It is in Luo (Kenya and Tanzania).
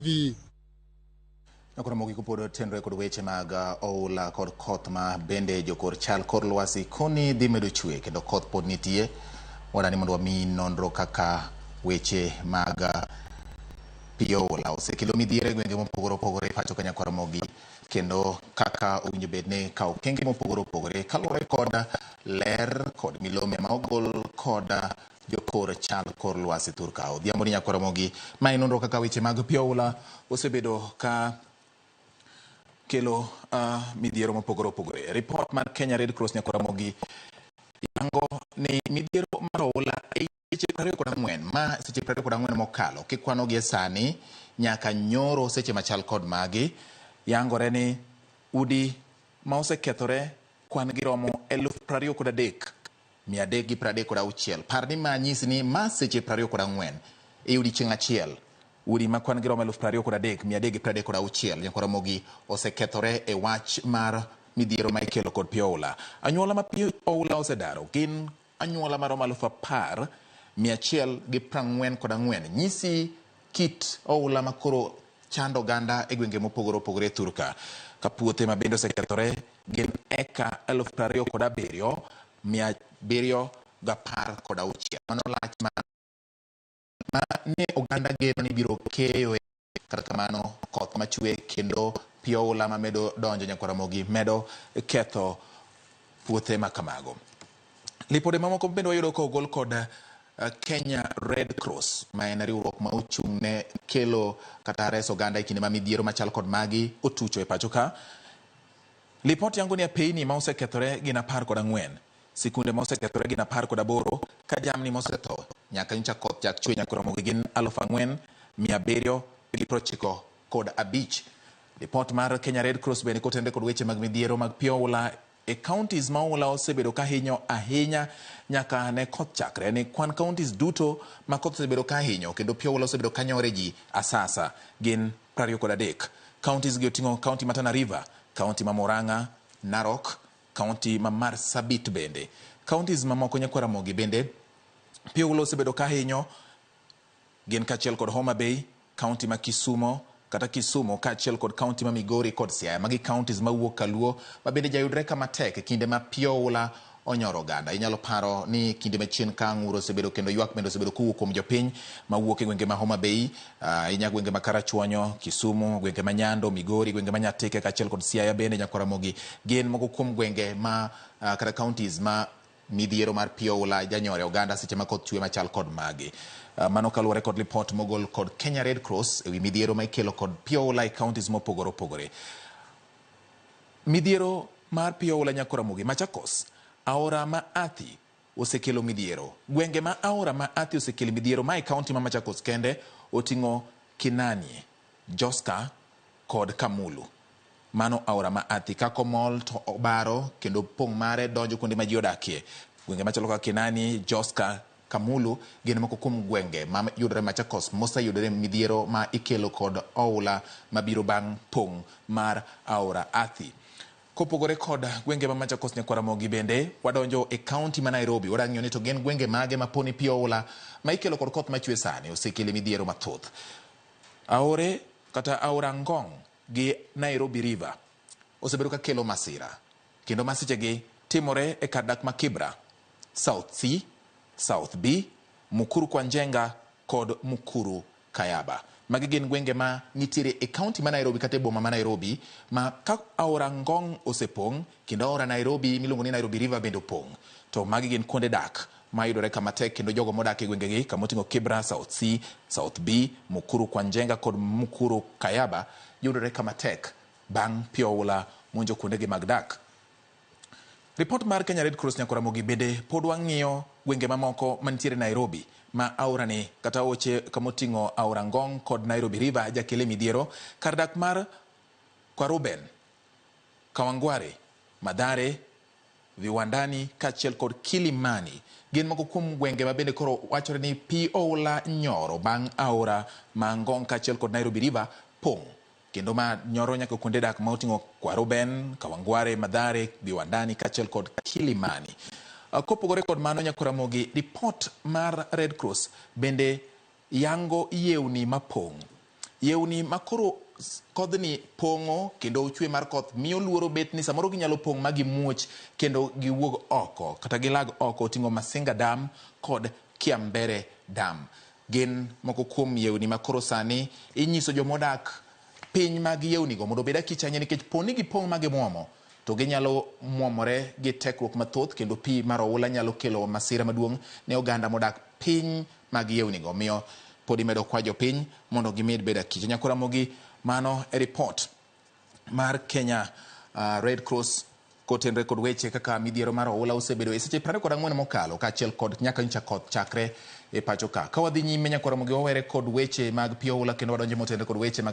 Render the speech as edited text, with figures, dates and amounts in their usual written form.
Vi Nakora mogi kupodo tenre kod weche mag oula kod koth ma bende jokor chal kor lwasi koni dhi medo chwe kendo koth pod nitie. Wadani mondo wami nonro kaka weche mag pi oula osekelo midhiere gwenge mopogore opogore pacho ka Nyakora mogi kendo kaka owinjo bedne ka okenge mopogore opogore kaluwore kod ler kod milome ma ogol kod jokor chal kor lwasi Turka. Odhiambo ni Nyakora mogi ma nonro kaka weche mag pi oula osebedo ka kelo midhiero mopogore opogore. Report mar Kenya Red Cross Nyakora mogi yango ni midhiero mar oula seche 24 ma seche 24 mokalo kikwano gi sani nyaka nyoro seche machal kod magi yangore ni udi ma osekethore kwan gi romo 23,336. Parni ma nyisi ni ma seche 24 e odiechieng' achiel udi ma kwan gi romo 23,336 Nyakora mogi osekethore e wach mar midhiero ma ikelo kod pi oula. Anyuola ma pi oula osedaro gin anyuola maromo 10,144. Nyisi kit oula makoro chando oganda e gwenge mopogore opogore Turka. Ka puothe ma bende osekethore gin eka 27,716. Mano lach ma ne oganda geno ni biro keyo kata kamano koth machwe kendo pi oula ma medo donjo Nyakora mogi medo ketho puothe ma kamago. Lipode mamoko bende wayudo ko ogol kod Kenya Red Cross ma en riwruok ma ochung' ne kelo kata reso oganda e kinde ma midhiero machal kod magi otucho e pacho ka. Lipot yango ni apeyni ma osekethore gin 14, sikunde ma osekethore gin 18, ka jamni ma osetho nyaka nyocha koth chak chwe Nyakora mogi gin 4,795. Lipot mar Kenya Red Cross bende kotende kod weche mag midhiero mag pi oula e counties ma oula osebedo ka hinyo ahinya nyaka ne koth chakre ni kwan counties duto ma koth osebedo ka hinyo kendo pi oula osebedo ka nyore ji asasa gin 23. Counties gi oting'o county ma Tana River, county ma Murang'a, Narok, county ma Marsabit bende. Counties mamoko Nyakora mogi bende pi oula osebedo ka hinyo gin kachiel kod Homa Bay, county ma Kisumo kachiel kod county ma Migori kod Siaya. Magi counties ma wuok kaluo ma bende jayudre kama tek e kinde ma pi oula onyoro oganda. Inyalo paro ni kinde machien ka ng'uro osebedo kendo ywak bende osebedo kuwuok kuom jopiny ma wuok e gwenge ma Homa Bay, gwenge ma Karachuonyo, Kisumu, gwenge ma Nyando, Migori, gwenge ma Nyatike kachiel kod Siaya bende Nyakora mogi gin moko kuom gwenge ma kata counties ma midhiero mar pi oula janyore oganda seche ma koth chwe machal kod magi. Mano kaluwore kod lipot mogol kod Kenya Red Cross ewi midhiero ma ikelo kod pi oula e counties mopogore opogore. Midhiero mar pi oula Nyakora mogi Machakos, aora ma Athi osekelo midhiero. Gwenge ma aora ma Athi osekelo midhiero ma e county ma Machakos kende oting'o Kinanie, Joska kod Kamulu. Mano aora ma Athi kakomol to obaro kendo pong' mare donjo kuonde ma ji odakie. Gwenge machalo kaka Kinanie, Joska, Kamulu gin moko kuom gwenge ma yudore Machakos moseyudore midhiero ma ikelo kod oula mabiro bang' pong' mar aora Athi. Kopogore kod gwenge ma Machakos Nyakora mogi bende wadonjo e county ma Nairobi. Wadang'iyo ni to gin gwenge mage ma poni pi oula ma ikelo kod koth machwe sani osekelo midhiero mathoth. Aore kata aora Ngong gi Nairobi River osebedo ka kelo masira kendo masiche gi timore e kar dak ma Kibra, South C, South B, Mukuru kwa Njenga kod Mukuru Kayaba. Magi gin gwenge ma nitiere e county ma Nairobi kata e boma ma Nairobi ma ka aora Ngong osepong' kendo aora Nairobi miluongo ni Nairobi River bende opong'. To magi gin kuonde dak ma yudore kama tek kendo jogo modak e gwenge gi kama oting'o Kibra, South C, South B, Mukuru kwa Njenga kod Mukuru Kayaba yudore kama tek bang' pi oula monjo kuonde gi mag dak. Report mar Kenya Red Cross Nyakora mogi bende pod wang'iyo gwenge mamoko mantiere Nairobi ma aora ni kata oche kamoting'o aora Ngong kod Nairobi River jakele midhiero. Kar dak mar Kwaruben, Kawangware, Mathare, Viwandani kachiel kod Kilimani gin moko kuom gwenge ma bende koro wachore ni pi oula nyoro bang' aora ma Ngong kachiel kod Nairobi River pong' kendo ma nyoro nyaka kuonde dak ma oting'o Kwaruben, Kawangware, Mathare, Viwandani kachiel kod Kilimani. Kopogore kod mano Nyakora mogi report mar Red Cross bende yango yewni mapong' yewni makoro kodhni pong'o kendo chwe mar koth miyo luoro bet ni samoro ginyalo pong' ma gimuoch kendo giwuog oko kata gilag oko oting'o Masinga Dam kod Kiambere Dam. Gin moko kuom yewni makoro sani inyiso jomodak piny mag yewnigo mondo bed akichanye nikech poni gipong' ma gimuomo to ginyalo muomore gi tekruok mathoth kendo pi mar oula nyalo kelo masira maduong' ne oganda modak piny mag yewnigo. Miyo podi medo kwa jopiny mondo gimed bed akicha. Nyakora mogi mano e report mar Kenya Red Cross kotenre kod weche kaka midhiero mar oula osebedo e seche 24 mokalo kaachiel kod nyaka nyicha koth chakre e pacho ka. Ka wadhi nyime nyakora mogi wawere kod weche mag pi oula kendo wadonjo motenre kod weche mag